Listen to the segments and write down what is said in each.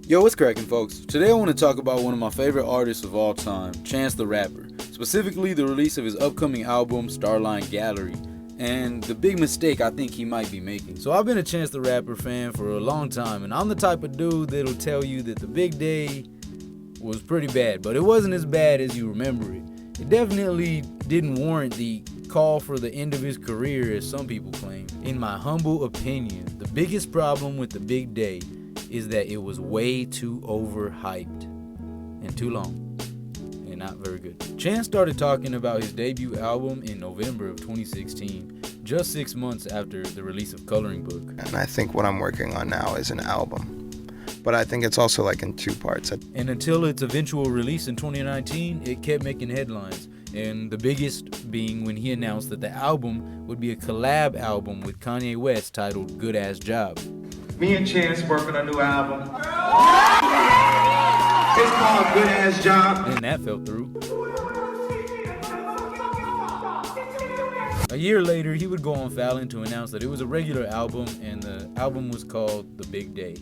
Yo, what's cracking, folks? Today I want to talk about one of my favorite artists of all time, Chance the Rapper. Specifically, the release of his upcoming album, Starline Gallery, and the big mistake I think he might be making. So I've been a Chance the Rapper fan for a long time, and I'm the type of dude that'll tell you that the big day was pretty bad, but it wasn't as bad as you remember it. It definitely didn't warrant the call for the end of his career as some people claim. In my humble opinion, the biggest problem with the big day is that it was way too overhyped and too long and not very good. Chance started talking about his debut album in November of 2016, just 6 months after the release of Coloring Book. And I think what I'm working on now is an album, but I think it's also like in two parts. And until its eventual release in 2019, it kept making headlines, and the biggest being when he announced that the album would be a collab album with Kanye West titled Good Ass Job. Me and Chance working on a new album. It's called Good Ass Job. And that fell through. A year later, he would go on Fallon to announce that it was a regular album, and the album was called The Big Day.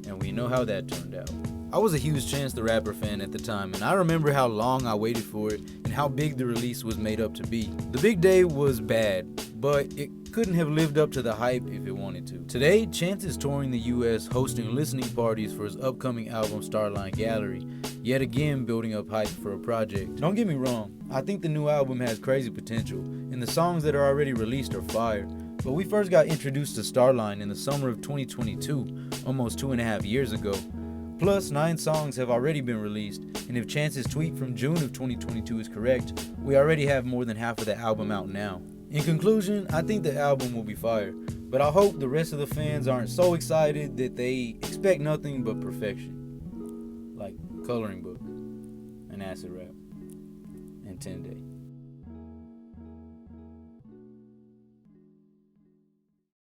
And we know how that turned out. I was a huge Chance the Rapper fan at the time, and I remember how long I waited for it and how big the release was made up to be. The Big Day was bad, but it couldn't have lived up to the hype if it wanted to. Today, Chance is touring the US, hosting listening parties for his upcoming album Starline Gallery, yet again building up hype for a project. Don't get me wrong, I think the new album has crazy potential, and the songs that are already released are fire, but we first got introduced to Starline in the summer of 2022, almost 2.5 years ago. Plus, 9 songs have already been released, and if Chance's tweet from June of 2022 is correct, we already have more than half of the album out now. In conclusion, I think the album will be fire, but I hope the rest of the fans aren't so excited that they expect nothing but perfection. Like Coloring Book, and Acid Rap, and 10 Day.